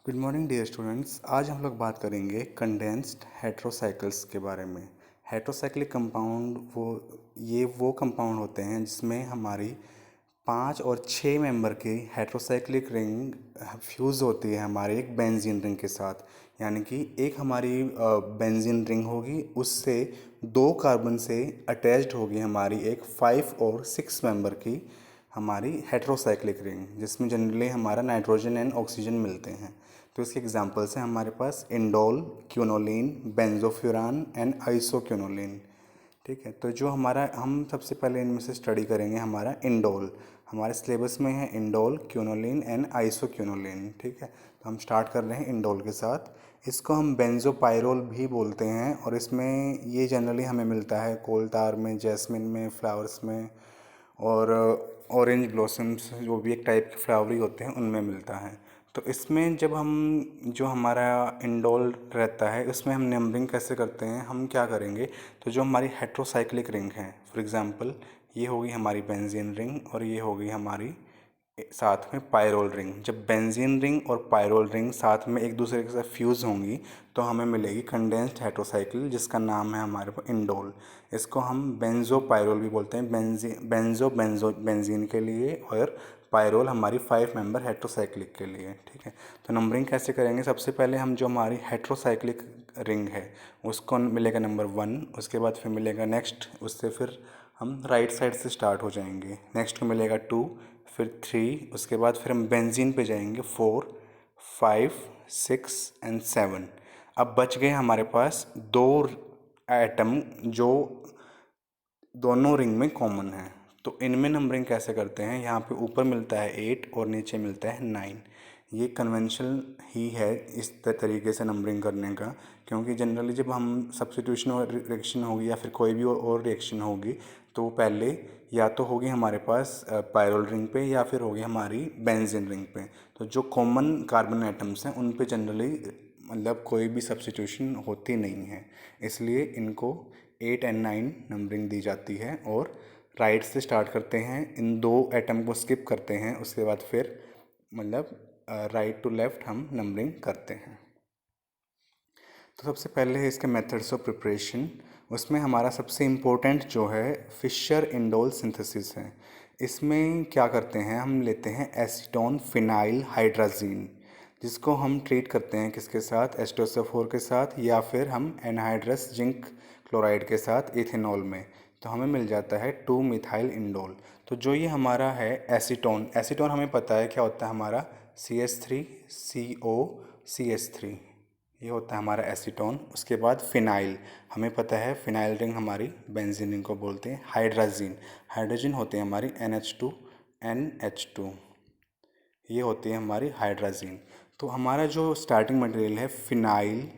Good morning dear students. आज हम लोग बात करेंगे कंडेंस्ड हेट्रोसाइकल्स के बारे में। हेट्रोसाइक्लिक कंपाउंड वो कंपाउंड होते हैं जिसमें हमारी 5 और 6 मेंबर की हेट्रोसाइक्लिक रिंग फ्यूज़ होती है हमारे एक बेंजीन रिंग के साथ। यानी कि एक हमारी बेंजीन रिंग होगी, उससे 2 कार्बन से अटैच्ड होगी हमारी एक 5 और 6 मेंबर की हमारी हेट्रोसाइक्लिक रिंग, जिसमें जनरली हमारा नाइट्रोजन एंड ऑक्सीजन मिलते हैं। तो इसके एग्जांपल्स हैं हमारे पास इंडोल, क्यूनोलिन, बेंजोफ्यूरान एंड आइसोक्यूनोलिन। ठीक है, तो जो हमारा हम सबसे पहले इनमें से स्टडी करेंगे हमारा इंडोल। हमारे सिलेबस में है इंडोल, क्यूनोलिन एंड आइसोक्यूनोलिन। ठीक है, तो हम स्टार्ट कर रहे हैं इंडोल के साथ। इसको हम बेंजोपायरोल भी बोलते हैं और इसमें ये जनरली हमें मिलता है कोलतार में, जैस्मिन में, फ्लावर्स में और ऑरेंज ब्लॉसम्स जो भी एक टाइप के फ्लावरी होते हैं उनमें मिलता है। तो इसमें जब हम जो हमारा इंडोल रहता है उसमें हम नंबरिंग कैसे करते हैं, हम क्या करेंगे, तो जो हमारी हेट्रोसाइक्लिक रिंग है, फॉर एग्जांपल ये होगी हमारी बेंजीन रिंग और ये होगी हमारी साथ में पायरोल रिंग। जब बेंजीन रिंग और पायरोल रिंग साथ में एक दूसरे के साथ फ्यूज़ होंगी तो हमें मिलेगी कंडेंस्ड हेट्रोसाइकिल, जिसका नाम है हमारे पास इंडोल। इसको हम बेंजो पायरोल भी बोलते हैं, बेंजीन के लिए, और पायरोल हमारी 5 मेंबर हेट्रोसाइक्लिक के लिए। ठीक है, तो नंबरिंग कैसे करेंगे, सबसे पहले हम जो हमारी हेट्रोसाइक्लिक रिंग है उसको मिलेगा नंबर 1, उसके बाद फिर मिलेगा नेक्स्ट, उससे फिर हम राइट साइड से स्टार्ट हो जाएंगे, नेक्स्ट को मिलेगा 2, फिर 3, उसके बाद फिर हम बेंजीन पे जाएंगे 4, 5, 6 एंड 7। अब बच गए हमारे पास 2 एटम जो दोनों रिंग में कॉमन है। तो इनमें नंबरिंग कैसे करते हैं, यहाँ पे ऊपर मिलता है 8 और नीचे मिलता है 9। ये कन्वेंशनल ही है इस तरीके से नंबरिंग करने का, क्योंकि जनरली जब हम सब्स्टिट्यूशन और रिएक्शन होगी या फिर कोई भी और रिएक्शन होगी तो पहले या तो होगी हमारे पास पायरोल रिंग पे या फिर होगी हमारी बेंजीन रिंग पे। तो जो कॉमन कार्बन एटम्स हैं उन पे जनरली मतलब कोई भी सब्स्टिट्यूशन होती नहीं है, इसलिए इनको 8 और 9 नंबरिंग दी जाती है। और राइट से स्टार्ट करते हैं, इन 2 एटम को स्किप करते हैं, उसके बाद फिर मतलब राइट टू लेफ्ट हम नंबरिंग करते हैं। तो सबसे पहले है इसके मेथड्स ऑफ प्रिपरेशन। उसमें हमारा सबसे इम्पोर्टेंट जो है फिशर इंडोल सिंथेसिस है। इसमें क्या करते हैं, हम लेते हैं एसीटोन फिनाइल हाइड्राजीन, जिसको हम ट्रीट करते हैं किसके साथ, H2SO4 के साथ, या फिर हम एनहाइड्रस जिंक क्लोराइड के साथ इथेनॉल में। तो हमें मिल जाता है 2 मिथाइल इंडोल। तो जो ये हमारा है एसीटोन, एसीटोन हमें पता है क्या होता है हमारा, CH3CO CH3, ये होता है हमारा एसीटोन। उसके बाद फिनाइल, हमें पता है फिनाइल रिंग हमारी बेंजीन रिंग को बोलते हैं। हाइड्राजीन, हाइड्रोजन होते हैं हमारी NH2NH2, ये होती है हमारी हाइड्राजीन। तो हमारा जो स्टार्टिंग मटेरियल है फिनाइल,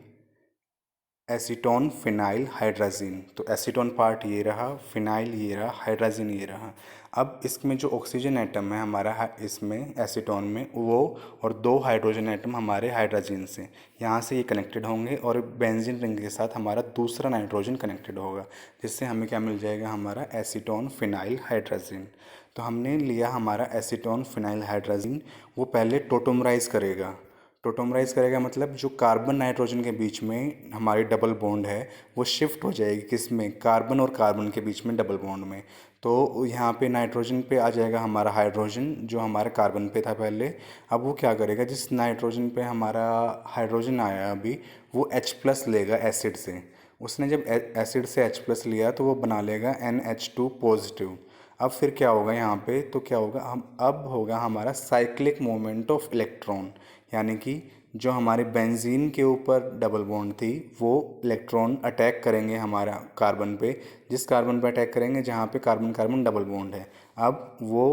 एसीटोन फिनाइल हाइड्राजीन, तो एसीटोन पार्ट ये रहा, फिनाइल ये रहा, हाइड्राजीन ये रहा। अब इसमें जो ऑक्सीजन एटम है हमारा इसमें एसीटोन में, वो और 2 हाइड्रोजन एटम हमारे हाइड्राजीन से यहाँ से ये कनेक्टेड होंगे और बेंजीन रिंग के साथ हमारा दूसरा नाइट्रोजन कनेक्टेड होगा, जिससे हमें क्या मिल जाएगा, हमारा एसीटोन फिनाइल हाइड्राजीन। तो हमने लिया हमारा एसीटोन फिनाइल हाइड्राजीन, वो पहले टोटोमराइज़ करेगा। टोटोमराइज़ करेगा मतलब जो कार्बन नाइट्रोजन के बीच में हमारी डबल बॉन्ड है वो शिफ्ट हो जाएगी किस में, कार्बन और कार्बन के बीच में डबल बॉन्ड में। तो यहाँ पे नाइट्रोजन पे आ जाएगा हमारा हाइड्रोजन जो हमारे कार्बन पे था पहले। अब वो क्या करेगा, जिस नाइट्रोजन पे हमारा हाइड्रोजन आया अभी, वो H+ लेगा एसिड से। उसने जब एसिड से H+ लिया तो वो बना लेगा NH2 पॉजिटिव। अब फिर क्या होगा यहाँ पे, तो क्या होगा, हम अब होगा हमारा साइक्लिक मोमेंट ऑफ इलेक्ट्रॉन, यानी कि जो हमारे बेंजीन के ऊपर डबल बॉन्ड थी वो इलेक्ट्रॉन अटैक करेंगे हमारा कार्बन पे, जिस कार्बन पे अटैक करेंगे जहाँ पे कार्बन कार्बन डबल बॉन्ड है। अब वो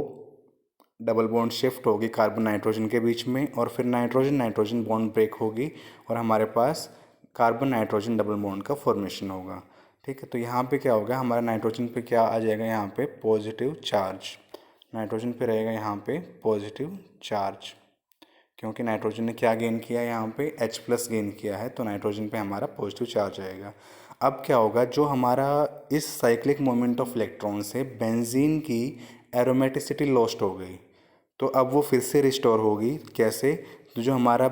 डबल बॉन्ड शिफ्ट होगी कार्बन नाइट्रोजन के बीच में और फिर नाइट्रोजन नाइट्रोजन बॉन्ड ब्रेक होगी और हमारे पास कार्बन नाइट्रोजन डबल बॉन्ड का फॉर्मेशन होगा। ठीक है, तो यहाँ पे क्या होगा, हमारा नाइट्रोजन पे क्या आ जाएगा, यहाँ पे पॉजिटिव चार्ज, नाइट्रोजन पे रहेगा यहाँ पे पॉजिटिव चार्ज, क्योंकि नाइट्रोजन ने क्या गेन किया है, यहाँ पे H+ गेन किया है, तो नाइट्रोजन पे हमारा पॉजिटिव चार्ज आएगा। अब क्या होगा, जो हमारा इस साइक्लिक मोमेंट ऑफ इलेक्ट्रॉन से बेंजीन की एरोमेटिसिटी लॉस्ट हो गई, तो अब वो फिर से रिस्टोर होगी कैसे, तो जो हमारा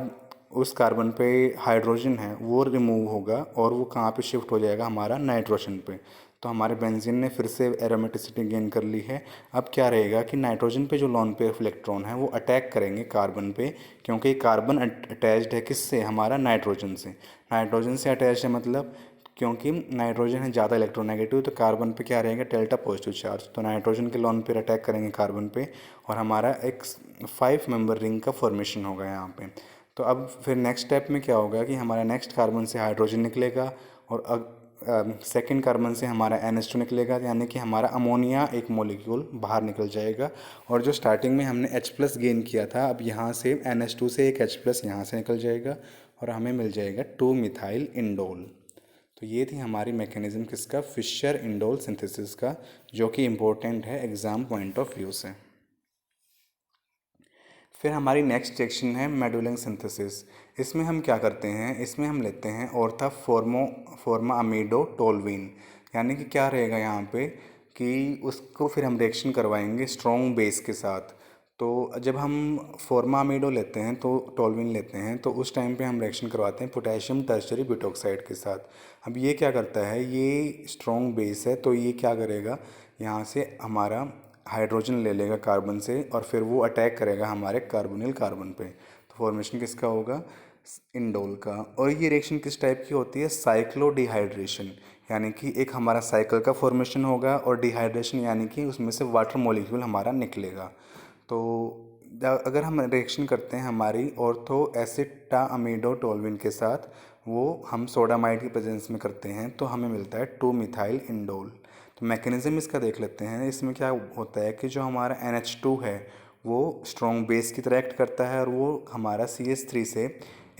उस कार्बन पे हाइड्रोजन है वो रिमूव होगा और वो कहाँ पे शिफ्ट हो जाएगा, हमारा नाइट्रोजन पे। तो हमारे बेंजीन ने फिर से एरोमेटिसिटी गेन कर ली है। अब क्या रहेगा कि नाइट्रोजन पे जो लोन पेयर ऑफ इलेक्ट्रॉन है वो अटैक करेंगे कार्बन पे, क्योंकि कार्बन अटैच्ड है किससे, हमारा नाइट्रोजन से। नाइट्रोजन से अटैच है मतलब, क्योंकि नाइट्रोजन है ज़्यादा इलेक्ट्रोनेगेटिव, तो कार्बन पे क्या रहेगा, डेल्टा पॉजिटिव चार्ज। तो नाइट्रोजन के लोन पेयर अटैक करेंगे कार्बन पे और हमारा एक 5 मेंबर रिंग का फॉर्मेशन होगा यहाँ पे। तो अब फिर नेक्स्ट स्टेप में क्या होगा कि हमारा नेक्स्ट कार्बन से हाइड्रोजन निकलेगा और सेकेंड कार्बन से हमारा NH2 निकलेगा, यानी कि हमारा अमोनिया एक मॉलिक्यूल बाहर निकल जाएगा। और जो स्टार्टिंग में हमने H+ गेन किया था, अब यहाँ से NH2 से एक H+ यहाँ से निकल जाएगा और हमें मिल जाएगा 2 मिथाइल इंडोल। तो ये थी हमारी मैकेनिज्म किसका, फिशर इंडोल सिंथेसिस का, जो कि इम्पोर्टेंट है एग्ज़ाम पॉइंट ऑफ व्यू से। फिर हमारी नेक्स्ट सेक्शन है मेडुलिंग सिंथेसिस। इसमें हम क्या करते हैं, इसमें हम लेते हैं ऑर्था फॉर्मा अमीडो टोलवीन, यानी कि क्या रहेगा यहाँ पे कि उसको फिर हम रिएक्शन करवाएंगे स्ट्रॉन्ग बेस के साथ। तो जब हम फॉर्मा अमीडो लेते हैं तो टोलवीन लेते हैं, तो उस टाइम पे हम रिएक्शन करवाते हैं पोटेशियम टर्शरी ब्यूटॉक्साइड के साथ। अब ये क्या करता है, ये स्ट्रॉन्ग बेस है, तो ये क्या करेगा, यहाँ से हमारा हाइड्रोजन ले लेगा कार्बन से और फिर वो अटैक करेगा हमारे कार्बोनिल कार्बन पे। तो फॉर्मेशन किसका होगा, इंडोल का। और ये रिएक्शन किस टाइप की होती है, साइक्लोडिहाइड्रेशन, यानी कि एक हमारा साइकिल का फॉर्मेशन होगा और डिहाइड्रेशन यानी कि उसमें से वाटर मॉलिक्यूल हमारा निकलेगा। तो अगर हम रिएक्शन करते हैं हमारी ऑर्थो एसिटा अमीडो टोलविन के साथ, वो हम सोडामाइड की प्रेजेंस में करते हैं, तो हमें मिलता है 2 मिथाइल इंडोल। तो मैकेनिज्म इसका देख लेते हैं। इसमें क्या होता है कि जो हमारा NH2 है वो स्ट्रॉन्ग बेस की तरह एक्ट करता है और वो हमारा CH3 से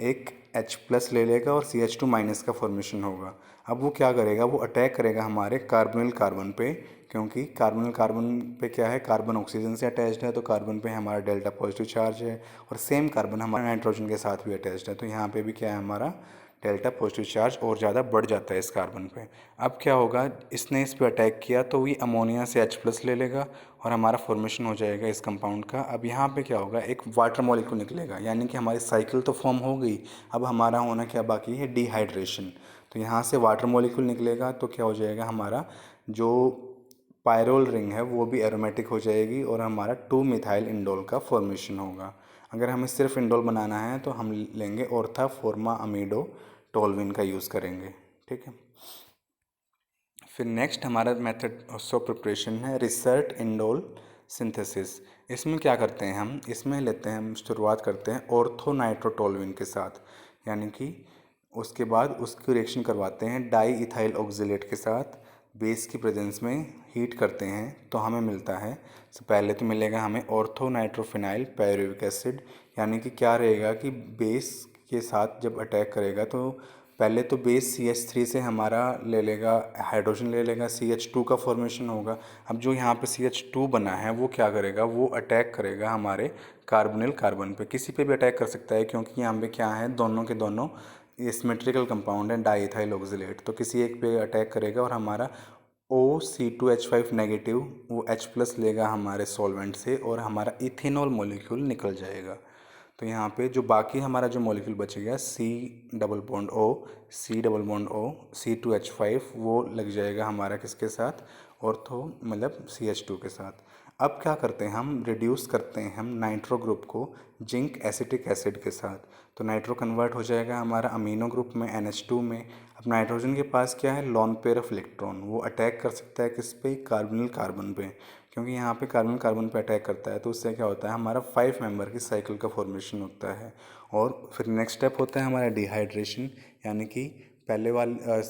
एक H+ ले लेगा और CH2- का फॉर्मेशन होगा। अब वो क्या करेगा, वो अटैक करेगा हमारे कार्बोनिल कार्बन पे, क्योंकि कार्बोनिल कार्बन पे क्या है, कार्बन ऑक्सीजन से अटैच्ड है, तो कार्बन पे हमारा डेल्टा पॉजिटिव चार्ज है और सेम कार्बन हमारा नाइट्रोजन के साथ भी अटैच्ड है, तो यहाँ पे भी क्या है, हमारा डेल्टा पॉजिटिव चार्ज और ज़्यादा बढ़ जाता है इस कार्बन पे। अब क्या होगा, इसने इस पे अटैक किया तो ये अमोनिया से H+ ले लेगा और हमारा फॉर्मेशन हो जाएगा इस कंपाउंड का। अब यहाँ पे क्या होगा, एक वाटर मॉलिक्यूल निकलेगा, यानी कि हमारी साइकिल तो फॉर्म हो गई। अब हमारा होना क्या बाकी है, डिहाइड्रेशन। तो यहाँ से वाटर मॉलिक्यूल निकलेगा तो क्या हो जाएगा, हमारा जो पायरोल रिंग है वो भी एरोमेटिक हो जाएगी और हमारा 2 मिथाइल इंडोल का फॉर्मेशन होगा। अगर हमें सिर्फ इंडोल बनाना है तो हम लेंगे ऑर्था फॉर्मा अमीडो टोलविन का यूज़ करेंगे। ठीक है। फिर नेक्स्ट हमारा मेथड ऑफ प्रिपरेशन है रिसर्ट इंडोल सिंथेसिस। इसमें क्या करते हैं हम, इसमें लेते हैं, हम शुरुआत करते हैं ऑर्थो नाइट्रोटोलविन के साथ, यानी कि उसके बाद उसकी रिएक्शन करवाते हैं डाई इथाइल ऑक्जिलेट के साथ, बेस की प्रेजेंस में हीट करते हैं तो हमें मिलता है, तो पहले तो मिलेगा हमें ऑर्थो नाइट्रोफिनाइल पायरुविक एसिड, यानी कि क्या रहेगा कि बेस के साथ जब अटैक करेगा तो पहले तो बेस CH3 से हमारा ले लेगा, हाइड्रोजन ले लेगा, CH2 का फॉर्मेशन होगा। अब जो यहाँ पे CH2 बना है वो क्या करेगा, वो अटैक करेगा हमारे कार्बोनिल कार्बन पे, किसी पे भी अटैक कर सकता है, क्योंकि यहाँ पे क्या है, दोनों के दोनों ये सिमेट्रिकल कंपाउंड है डाईइथाइल ऑक्जिलेट, तो किसी एक पे अटैक करेगा और हमारा OC2H5 नेगेटिव वो H+ लेगा हमारे सॉल्वेंट से और हमारा इथेनॉल मॉलिक्यूल निकल जाएगा। तो यहाँ पे जो बाकी हमारा जो मॉलिक्यूल बचेगा C double bond O, C double bond O, C2H5, वो लग जाएगा हमारा किसके साथ, ऑर्थो मतलब CH2 के साथ। अब क्या करते हैं, हम रिड्यूस करते हैं हम नाइट्रो ग्रुप को जिंक एसिटिक एसिड के साथ, तो नाइट्रो कन्वर्ट हो जाएगा हमारा अमीनो ग्रुप में NH2 में। अब नाइट्रोजन के पास क्या है, लॉन पेयर ऑफ इलेक्ट्रॉन, वो अटैक कर सकता है किस पे, कार्बोनिल कार्बन पे, क्योंकि यहाँ पे कार्बन कार्बन पे अटैक करता है, तो उससे क्या होता है, हमारा 5 मेंबर की साइकिल का फॉर्मेशन होता है। और फिर नेक्स्ट स्टेप होता है हमारा डिहाइड्रेशन, यानी कि पहले वाले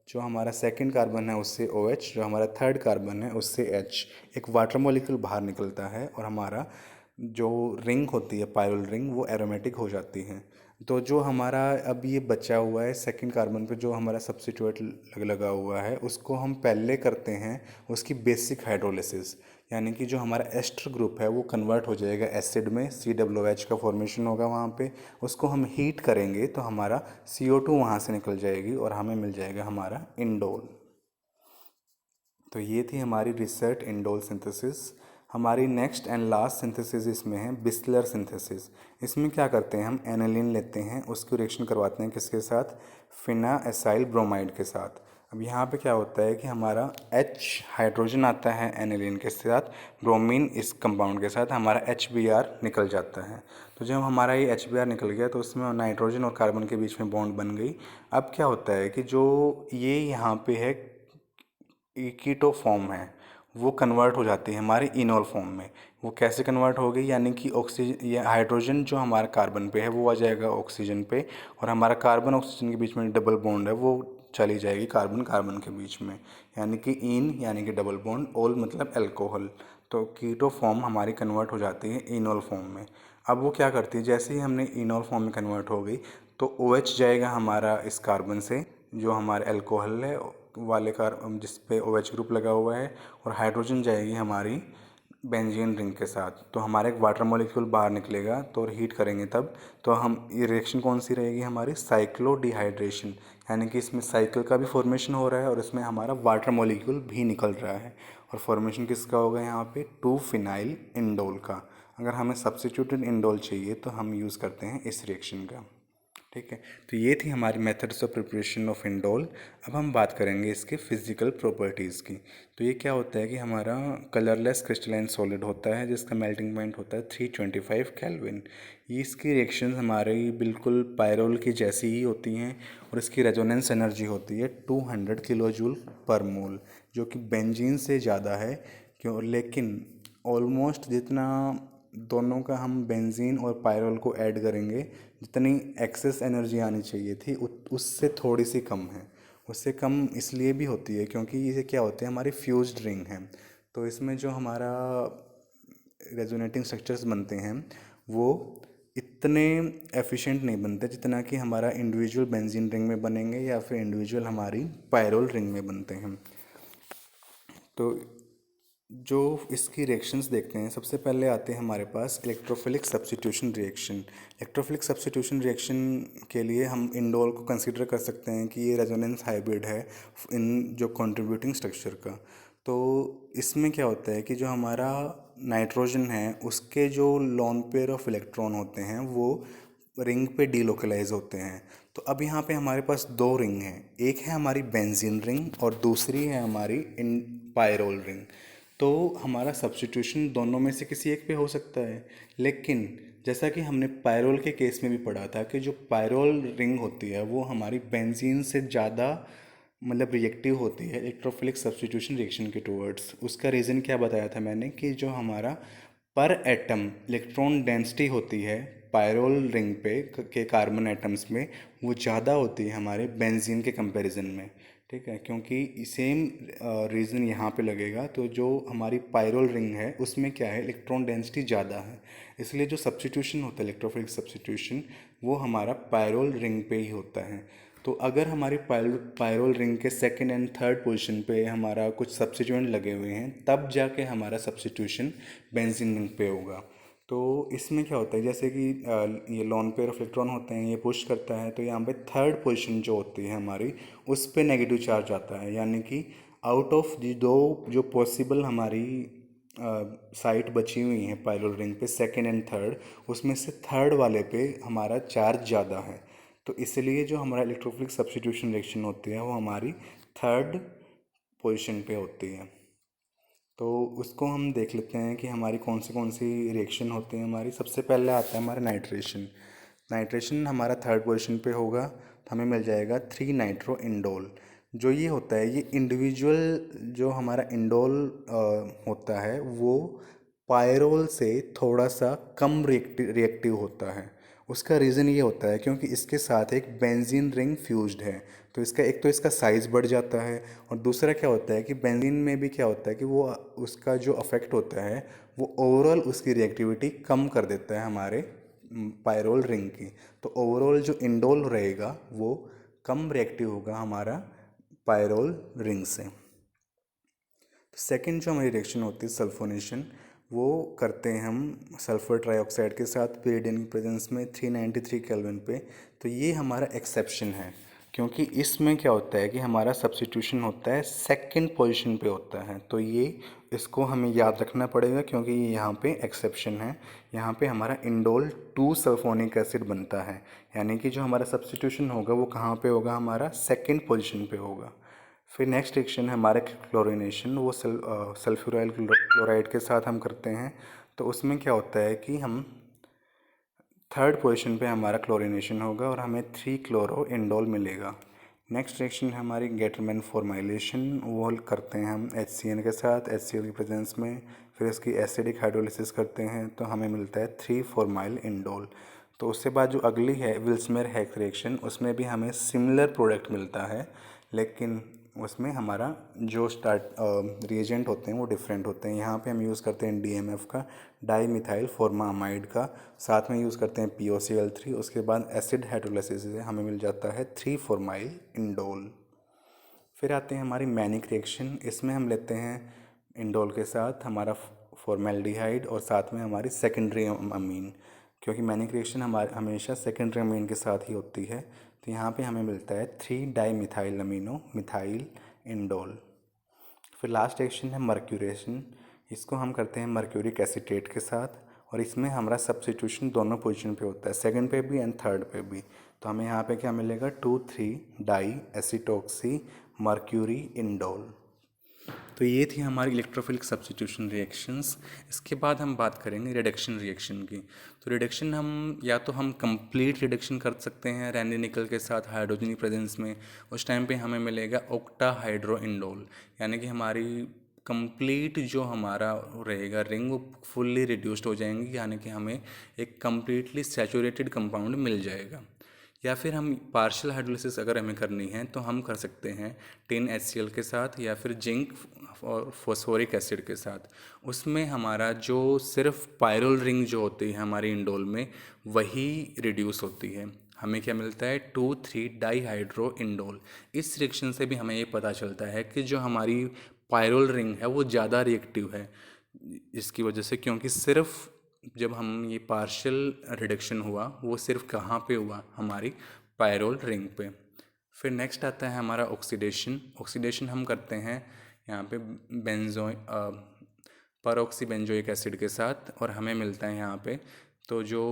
जो हमारा सेकंड कार्बन है उससे OH, जो हमारा थर्ड कार्बन है उससे H, एक वाटर मॉलिक्यूल बाहर निकलता है और हमारा जो रिंग होती है पायरोल रिंग वो एरोमेटिक हो जाती है। तो जो हमारा अब ये बचा हुआ है सेकंड कार्बन पे जो हमारा सब्स्टिट्यूट लगा हुआ है, उसको हम पहले करते हैं उसकी बेसिक हाइड्रोलिसिस, यानी कि जो हमारा एस्टर ग्रुप है वो कन्वर्ट हो जाएगा एसिड में, COOH का फॉर्मेशन होगा वहाँ पे, उसको हम हीट करेंगे तो हमारा CO2 वहाँ से निकल जाएगी और हमें मिल जाएगा हमारा इंडोल। तो ये थी हमारी रिसर्ट इंडोल सिंथेसिस। हमारी नेक्स्ट एंड लास्ट सिंथेसिस इसमें है बिस्लर सिंथेसिस। इसमें क्या करते हैं, हम एनालिन लेते हैं, उसको रिएक्शन करवाते हैं किसके साथ, फिना एसाइल ब्रोमाइड के साथ। अब यहाँ पे क्या होता है कि हमारा H हाइड्रोजन आता है एनालिन के साथ, ब्रोमीन इस कंपाउंड के साथ, हमारा HBr निकल जाता है। तो जब हमारा ये HBr निकल गया तो उसमें नाइट्रोजन और कार्बन के बीच में बॉन्ड बन गई। अब क्या होता है कि जो ये यहाँ पे है कीटो फॉर्म है, वो कन्वर्ट हो जाती है हमारे इनोल फॉर्म में। वो कैसे कन्वर्ट हो गई, यानी कि ऑक्सीजन या हाइड्रोजन जो हमारा कार्बन पे है वो आ जाएगा ऑक्सीजन पे, और हमारा कार्बन ऑक्सीजन के बीच में डबल बॉन्ड है वो चली जाएगी कार्बन कार्बन के बीच में, यानी कि इन यानी कि डबल बॉन्ड, ओल मतलब अल्कोहल। तो कीटो फॉर्म हमारी कन्वर्ट हो जाती है इनोल फॉर्म में। अब वो क्या करती है, जैसे ही हमने इनोल फॉर्म में कन्वर्ट हो गई तो OH जाएगा हमारा इस कार्बन से, जो हमारे अल्कोहल है वाले जिस पे OH ग्रुप लगा हुआ है, और हाइड्रोजन जाएगी हमारी बेंजीन रिंग के साथ। तो हमारा एक वाटर मॉलिक्यूल बाहर निकलेगा, तो हीट करेंगे तब तो हम ये रिएक्शन कौन सी रहेगी हमारी, साइक्लो डिहाइड्रेशन, यानी कि इसमें साइकिल का भी फॉर्मेशन हो रहा है और इसमें हमारा वाटर मॉलिक्यूल भी निकल रहा है। और फॉर्मेशन किसका होगा यहाँ पे, 2 फिनाइल इंडोल का। अगर हमें सब्स्टिट्यूटेड इंडोल चाहिए तो हम यूज़ करते हैं इस रिएक्शन का। ठीक है, तो ये थी हमारी methods of preparation of indole. अब हम बात करेंगे इसके फिजिकल प्रॉपर्टीज़ की। तो ये क्या होता है कि हमारा कलरलेस क्रिस्टलाइन सॉलिड होता है जिसका मेल्टिंग पॉइंट होता है 325 केल्विन। ये इसकी रिएक्शन हमारी बिल्कुल पायरोल की जैसी ही होती हैं, और इसकी रेजोनेंस एनर्जी होती है 200 किलो जूल पर मोल, जो कि बेंजीन से ज़्यादा है। क्यों, लेकिन ऑलमोस्ट जितना दोनों का हम बेंजीन और पायरोल को ऐड करेंगे, जितनी एक्सेस एनर्जी आनी चाहिए थी उससे थोड़ी सी कम है। उससे कम इसलिए भी होती है क्योंकि ये क्या होते हैं, हमारी फ्यूज्ड रिंग है। तो इसमें जो हमारा रेजोनेटिंग स्ट्रक्चर्स बनते हैं वो इतने एफिशिएंट नहीं बनते जितना कि हमारा इंडिविजुअल बेंजीन रिंग में बनेंगे या फिर इंडिविजुअल हमारी पायरोल रिंग में बनते हैं। तो जो इसकी रिएक्शंस देखते हैं, सबसे पहले आते हैं हमारे पास electrophilic substitution reaction. Electrophilic substitution reaction के लिए हम इंडोल को कंसीडर कर सकते हैं कि ये रेजोनेंस हाइब्रिड है इन जो कंट्रीब्यूटिंग स्ट्रक्चर का। तो इसमें क्या होता है कि जो हमारा नाइट्रोजन है उसके जो लोन पेयर ऑफ इलेक्ट्रॉन होते हैं वो रिंग पे डीलोकलाइज होते हैं। तो अब यहाँ पे हमारे पास दो रिंग हैं, एक है हमारी बेंजीन रिंग और दूसरी है हमारी इन पायरोल रिंग। तो हमारा सब्स्टिट्यूशन दोनों में से किसी एक पे हो सकता है, लेकिन जैसा कि हमने पायरोल के केस में भी पढ़ा था कि जो पायरोल रिंग होती है वो हमारी बेंजीन से ज़्यादा मतलब रिएक्टिव होती है इलेक्ट्रोफिलिक सब्स्टिट्यूशन रिएक्शन के टूवर्ड्स। उसका रीज़न क्या बताया था मैंने कि जो हमारा पर एटम इलेक्ट्रॉन डेंसिटी होती है पायरोल रिंग पे के कार्बन एटम्स में, वो ज़्यादा होती है हमारे बेंजीन के कंपैरिजन में। ठीक है, क्योंकि सेम रीज़न यहाँ पे लगेगा। तो जो हमारी पायरोल रिंग है उसमें क्या है, इलेक्ट्रॉन डेंसिटी ज़्यादा है, इसलिए जो सब्स्टिट्यूशन होता है इलेक्ट्रोफिलिक सब्स्टिट्यूशन वो हमारा पायरोल रिंग पे ही होता है। तो अगर हमारी पायरोल रिंग के सेकंड एंड थर्ड पोजीशन पे हमारा कुछ सब्स्टिट्यूएंट लगे हुए हैं तब जाके हमारा सब्स्टिट्यूशन बेंजीन रिंग पे होगा। तो इसमें क्या होता है, जैसे कि ये लोन पेयर ऑफ इलेक्ट्रॉन होते हैं, ये पुश करता है तो यहाँ पे थर्ड पोजीशन जो होती है हमारी उस पे नेगेटिव चार्ज आता है, यानी कि आउट ऑफ दो जो पॉसिबल हमारी साइट बची हुई हैं पायरोल रिंग पे सेकंड एंड थर्ड, उसमें से थर्ड वाले पे हमारा चार्ज ज़्यादा है। तो इसलिए जो हमारा इलेक्ट्रोफिलिक सब्स्टिट्यूशन रिएक्शन होती है वो हमारी थर्ड पोजीशन पे होती है। तो उसको हम देख लेते हैं कि हमारी कौन सी रिएक्शन होती है। हमारी सबसे पहले आता है हमारा नाइट्रेशन। नाइट्रेशन हमारा थर्ड पोजीशन पे होगा, तो हमें मिल जाएगा 3 नाइट्रो इंडोल। जो ये होता है ये इंडिविजुअल जो हमारा इंडोल होता है वो पायरोल से थोड़ा सा कम रिएक्टिव होता है। उसका रीज़न ये होता है क्योंकि इसके साथ एक बेंजीन रिंग फ्यूज्ड है, तो इसका एक तो इसका साइज़ बढ़ जाता है, और दूसरा क्या होता है कि बेंजीन में भी क्या होता है कि वो उसका जो अफेक्ट होता है वो ओवरऑल उसकी रिएक्टिविटी कम कर देता है हमारे पायरोल रिंग की। तो ओवरऑल जो इंडोल रहेगा वो कम रिएक्टिव होगा हमारा पायरोल रिंग से। सेकंड जो हमारी रिएक्शन होती है सल्फोनेशन, वो करते हैं हम सल्फर ट्राइऑक्साइड के साथ पीरियडियन की प्रेजेंस में 393 केल्विन पे। तो ये हमारा एक्सेप्शन है। क्योंकि इसमें क्या होता है कि हमारा सब्स्टिट्यूशन होता है सेकंड पोजीशन पे होता है। तो ये इसको हमें याद रखना पड़ेगा क्योंकि ये यहाँ पे एक्सेप्शन है। यहाँ पे हमारा इंडोल 2 सल्फोनिक एसिड बनता है, यानी कि जो हमारा सब्स्टिट्यूशन होगा वो कहाँ पे होगा, हमारा सेकंड पोजीशन पे होगा। फिर नेक्स्ट रिएक्शन है हमारा क्लोरीनेशन, वो सल्फ्यूराइल क्लोराइड के साथ हम करते हैं। तो उसमें क्या होता है कि हम थर्ड पोजीशन पे हमारा क्लोरीनेशन होगा और हमें 3 क्लोरो इंडोल मिलेगा। नेक्स्ट रिएक्शन है हमारी गेटरमैन फॉर्माइलेशन, वो करते हैं हम HCN के साथ, HCl की प्रेजेंस में। फिर इसकी एसिडिक हाइड्रोलिसिस करते हैं तो हमें मिलता है 3 फॉर्माइल इंडोल। तो उसके बाद जो अगली है विल्समेयर हैक रिएक्शन, उसमें भी हमें सिमिलर प्रोडक्ट मिलता है, लेकिन उसमें हमारा जो स्टार्ट रिएजेंट होते हैं वो डिफरेंट होते हैं। यहाँ पे हम यूज़ करते हैं DMF का, डाई मिथाइल फॉर्मामाइड का, साथ में यूज़ करते हैं POCl3। उसके बाद एसिड हाइड्रोलाइसिस से हमें मिल जाता है 3 फॉर्माइल इंडोल। फिर आते हैं हमारी मैनिक रिएक्शन, इसमें हम लेते हैं इंडोल के साथ हमारा फॉर्मेल्डिहाइड और साथ में हमारी सेकेंडरी अमीन, क्योंकि मैनिक रिएक्शन हमारे हमेशा सेकेंडरी अमीन के साथ ही होती है। तो यहाँ पे हमें मिलता है 3 di methyl amino methyl indole. फिर लास्ट रिएक्शन है मर्क्यूरेशन, इसको हम करते हैं मर्क्यूरिक एसीटेट के साथ, और इसमें हमारा सब्स्टिट्यूशन दोनों पोजीशन पे होता है, सेकंड पे भी एंड थर्ड पे भी। तो हमें यहाँ पे क्या मिलेगा, 2,3 डाई एसीटोक्सी मर्क्यूरी इंडोल। तो ये थी हमारी इलेक्ट्रोफिलिक सब्स्टिट्यूशन रिएक्शंस। इसके बाद हम बात करेंगे रिडक्शन रिएक्शन की। तो रिडक्शन हम या तो हम कंप्लीट रिडक्शन कर सकते हैं रैंडी निकल के साथ हाइड्रोजन की प्रेजेंस में, उस टाइम पे हमें मिलेगा ऑक्टा हाइड्रो इंडोल, यानी कि हमारी कंप्लीट जो हमारा रहेगा रिंग वो फुल्ली रिड्यूस्ड हो जाएंगी, यानी कि हमें एक कम्प्लीटली सैचुरेटेड कंपाउंड मिल जाएगा। या फिर हम पार्शियल हाइड्रोलिसिस अगर हमें करनी है तो हम कर सकते हैं टिन HCl के साथ या फिर जिंक और फॉस्फोरिक एसिड के साथ। उसमें हमारा जो सिर्फ पायरोल रिंग जो होती है हमारी इंडोल में वही रिड्यूस होती है। हमें क्या मिलता है, 2,3 डाई हाइड्रो इंडोल। इस रिएक्शन से भी हमें ये पता चलता है कि जो हमारी पायरोल रिंग है वो ज़्यादा रिएक्टिव है, इसकी वजह से, क्योंकि सिर्फ जब हम ये पार्शियल रिडक्शन हुआ वो सिर्फ कहाँ पे हुआ, हमारी पायरोल रिंग पे। फिर नेक्स्ट आता है हमारा ऑक्सीडेशन। ऑक्सीडेशन हम करते हैं यहाँ पे परऑक्सी बेंजोइक एसिड के साथ, और हमें मिलता है यहाँ पे, तो जो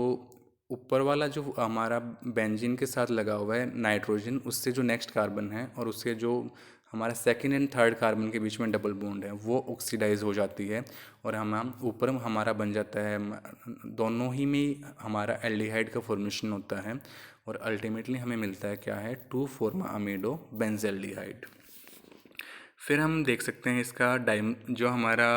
ऊपर वाला जो हमारा बेंजीन के साथ लगा हुआ है नाइट्रोजन, उससे जो नेक्स्ट कार्बन है और उससे जो हमारा सेकंड एंड थर्ड कार्बन के बीच में डबल बॉन्ड है वो ऑक्सीडाइज हो जाती है, और हम ऊपर हमारा बन जाता है, दोनों ही में हमारा एल्डिहाइड का फॉर्मेशन होता है, और अल्टीमेटली हमें मिलता है क्या है, 2,4-अमीडो बेंजेल्डिहाइड। फिर हम देख सकते हैं इसका जो हमारा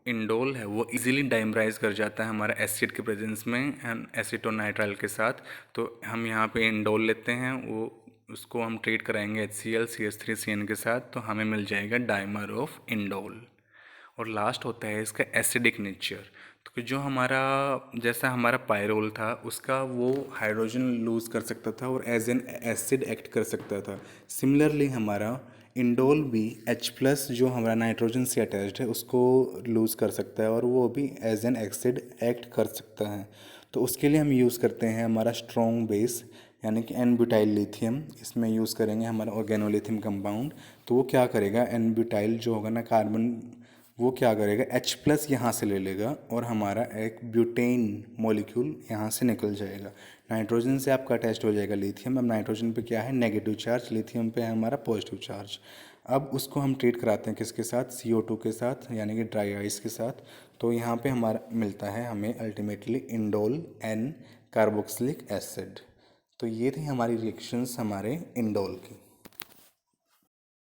इंडोल है वो इजीली डाइमराइज कर जाता है हमारा एसिड के प्रेजेंस में एसीटोनाइट्राइल के साथ। तो हम यहाँ पे इंडोल लेते हैं, वो उसको हम ट्रीट कराएंगे HCl CH3CN के साथ, तो हमें मिल जाएगा डाइमर ऑफ इंडोल। और लास्ट होता है इसका एसिडिक नेचर। तो जो हमारा जैसा हमारा पायरोल था उसका वो हाइड्रोजन लूज़ कर सकता था और एज एन एसिड एक्ट कर सकता था, सिमिलरली हमारा इंडोल भी H+ जो हमारा नाइट्रोजन से अटैच्ड है उसको लूज़ कर सकता है और वो भी एज एन एसिड एक्ट कर सकता है। तो उसके लिए हम यूज़ करते हैं हमारा स्ट्रॉन्ग बेस, यानी कि N-ब्यूटाइल लिथियम। इसमें यूज़ करेंगे हमारा ऑर्गेनोलिथियम कंपाउंड। तो वो क्या करेगा, N-ब्यूटाइल जो होगा ना कार्बन, वो क्या करेगा, H+ यहाँ से ले लेगा और हमारा एक ब्यूटेन मॉलिक्यूल यहाँ से निकल जाएगा। नाइट्रोजन से आपका अटैच्ड हो जाएगा लिथियम। अब नाइट्रोजन पे क्या है, नेगेटिव चार्ज, लिथियम पे है हमारा पॉजिटिव चार्ज। अब उसको हम ट्रीट कराते हैं किसके साथ, CO2 के साथ, यानी कि ड्राई आइस के साथ। तो यहाँ पे हमारा मिलता है हमें ultimately indole N carboxylic acid. तो ये थी हमारी रिएक्शंस हमारे इंडोल की।